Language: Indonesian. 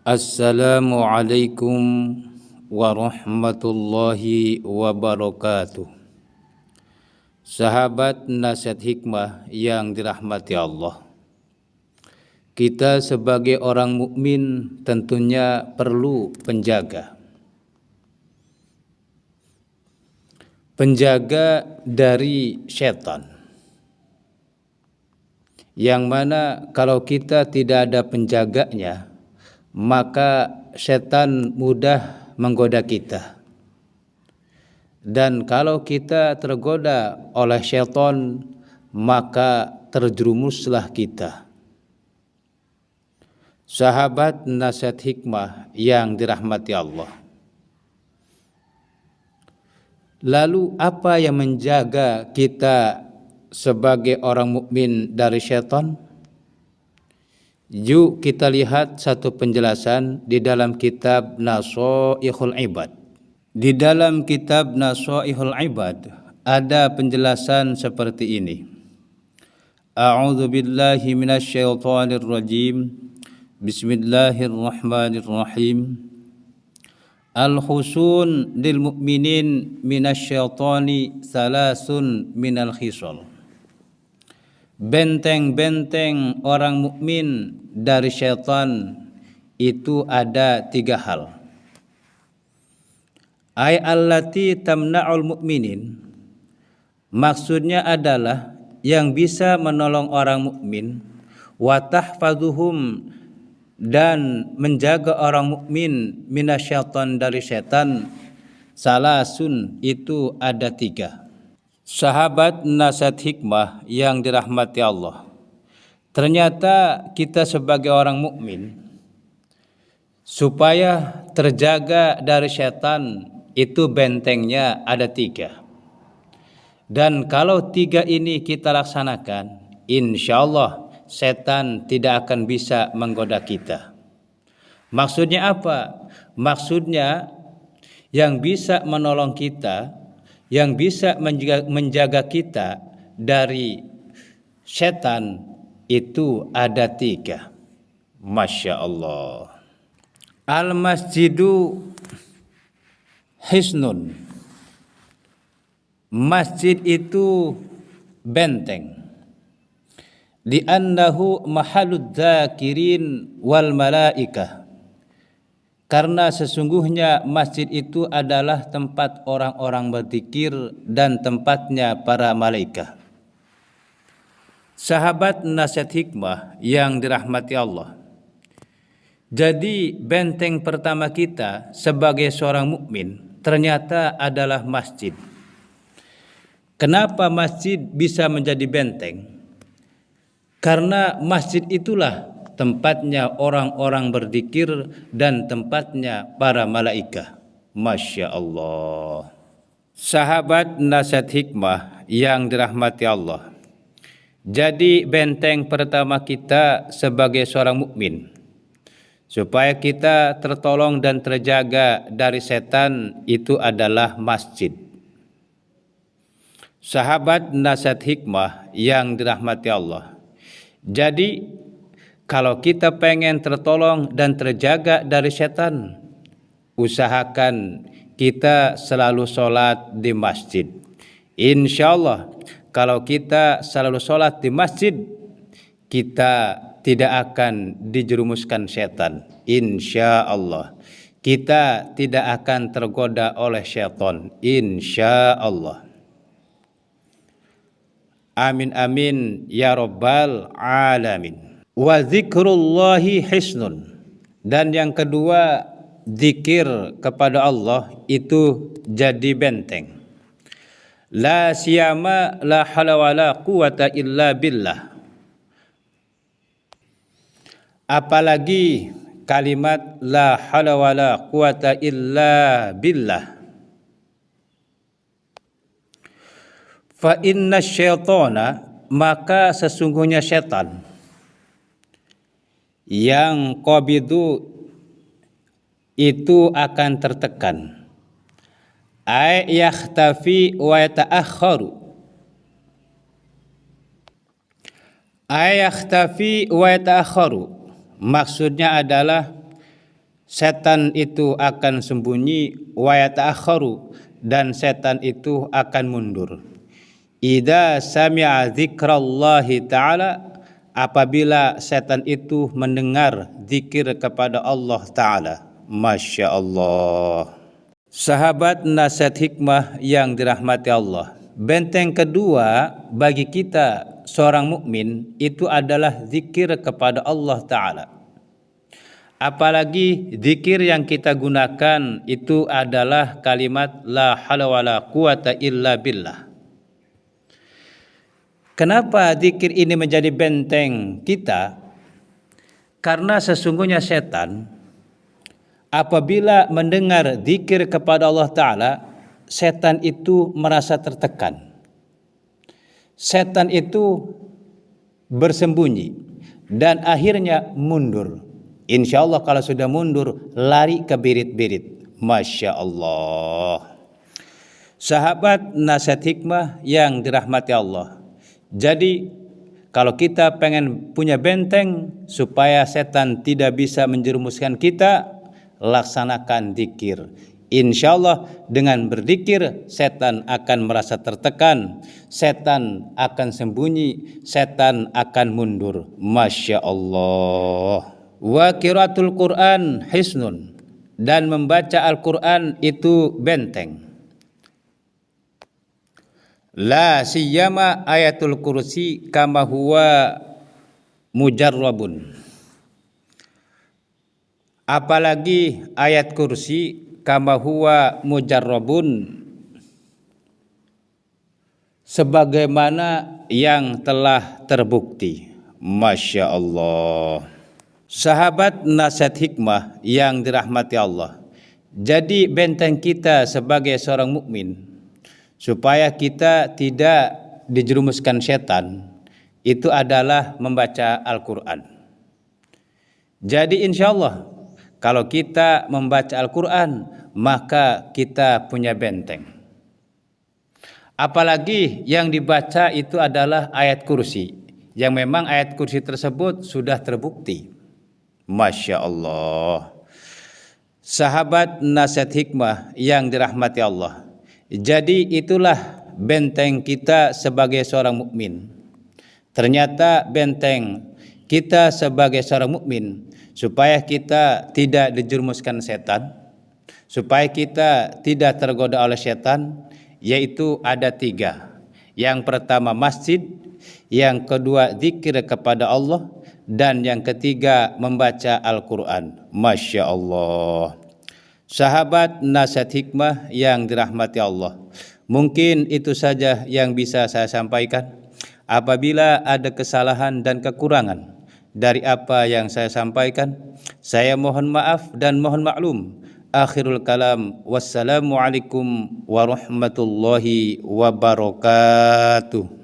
Assalamualaikum warahmatullahi wabarakatuh. Sahabat nasihat hikmah yang dirahmati Allah, kita sebagai orang mukmin tentunya perlu penjaga dari setan, yang mana kalau kita tidak ada penjaganya, maka setan mudah menggoda kita. Dan kalau kita tergoda oleh setan, maka terjerumuslah kita. Sahabat nasihat hikmah yang dirahmati Allah, lalu apa yang menjaga kita sebagai orang mukmin dari setan? Yuk kita lihat satu penjelasan di dalam kitab Nashaihul Ibad. Di dalam kitab Nashaihul Ibad ada penjelasan seperti ini. A'udzu billahi minasyaitonir rajim. Bismillahirrahmanirrahim. Al-husun lil mu'minin minasyaitani salasun minal khisal. Benteng-benteng orang mukmin dari syaitan itu ada 3 hal. Ay allati tamna'ul mu'minin, maksudnya adalah yang bisa menolong orang mukmin, wa tahfazuhum, dan menjaga orang mukmin minasyaitan, dari syaitan. Salasun, itu ada 3. Sahabat nasihat hikmah yang dirahmati Allah, ternyata kita sebagai orang mukmin supaya terjaga dari setan itu bentengnya ada 3. Dan kalau 3 ini kita laksanakan, insya Allah setan tidak akan bisa menggoda kita. Maksudnya apa? Maksudnya yang bisa menolong kita, yang bisa menjaga kita dari setan itu ada 3. Masya Allah. Al-masjidu hisnun. Masjid itu benteng. Li'annahu mahalud dzakirin wal malaikah. Karena sesungguhnya masjid itu adalah tempat orang-orang berzikir dan tempatnya para malaikat. Sahabat nasihat hikmah yang dirahmati Allah, jadi benteng pertama kita sebagai seorang mukmin ternyata adalah masjid. Kenapa masjid bisa menjadi benteng? Karena masjid itulah tempatnya orang-orang berzikir dan tempatnya para malaikat. Masya Allah. Sahabat nasihat hikmah yang dirahmati Allah, jadi benteng pertama kita sebagai seorang mukmin supaya kita tertolong dan terjaga dari setan itu adalah masjid. Sahabat nasihat hikmah yang dirahmati Allah, jadi kalau kita pengen tertolong dan terjaga dari setan, usahakan kita selalu sholat di masjid. Insya Allah kalau kita selalu sholat di masjid, kita tidak akan dijerumuskan setan. Insya Allah kita tidak akan tergoda oleh setan. Insya Allah. Amin amin ya rabbal alamin. Wa zikrullahi hisnun, dan yang kedua zikir kepada Allah itu jadi benteng. La siyama la hawla wala quwata illa billah. Apalagi kalimat la hawla wala quwata illa billah. Fa inna syaitana, maka sesungguhnya setan yang qabidu itu akan tertekan. Ay yakhtafi wa yata'akhkharu. Ay yakhtafi wa yata'akhkharu, maksudnya adalah setan itu akan sembunyi, wa yata'akharu, dan setan itu akan mundur. Idza sami'a dzikrallahi ta'ala, apabila setan itu mendengar zikir kepada Allah Ta'ala. Masya Allah. Sahabat nasihat hikmah yang dirahmati Allah, benteng kedua bagi kita seorang mukmin itu adalah zikir kepada Allah Ta'ala. Apalagi zikir yang kita gunakan itu adalah kalimat la haula wala quwata illa billah. Kenapa zikir ini menjadi benteng kita? Karena sesungguhnya setan apabila mendengar zikir kepada Allah Ta'ala, setan itu merasa tertekan. Setan itu bersembunyi dan akhirnya mundur. Insya Allah kalau sudah mundur, lari ke birit-birit. Masya Allah. Sahabat nasihat hikmah yang dirahmati Allah. Jadi kalau kita pengen punya benteng supaya setan tidak bisa menjerumuskan kita, laksanakan zikir. Insya Allah dengan berzikir setan akan merasa tertekan, setan akan sembunyi, setan akan mundur. Masya Allah. Wa qiraatul Quran hisnun, dan membaca Al-Quran itu benteng. La siyama ayatul kursi kama huwa mujarrabun. Apalagi ayat kursi kama huwa mujarrabun, sebagaimana yang telah terbukti. Masya Allah. Sahabat nasihat hikmah yang dirahmati Allah, jadi benteng kita sebagai seorang mukmin supaya kita tidak dijerumuskan setan itu adalah membaca Al-Quran. Jadi insya Allah kalau kita membaca Al-Quran maka kita punya benteng. Apalagi yang dibaca itu adalah ayat kursi, yang memang ayat kursi tersebut sudah terbukti. Masya Allah. Sahabat nasihat hikmah yang dirahmati Allah, jadi itulah benteng kita sebagai seorang mukmin. Ternyata benteng kita sebagai seorang mukmin supaya kita tidak dijerumuskan setan, supaya kita tidak tergoda oleh setan, yaitu ada 3. Yang pertama masjid, yang kedua zikir kepada Allah, dan yang ketiga membaca Al-Quran. Masya Allah. Sahabat nasihat hikmah yang dirahmati Allah, mungkin itu saja yang bisa saya sampaikan. Apabila ada kesalahan dan kekurangan dari apa yang saya sampaikan, saya mohon maaf dan mohon maklum. Akhirul kalam, wassalamualaikum warahmatullahi wabarakatuh.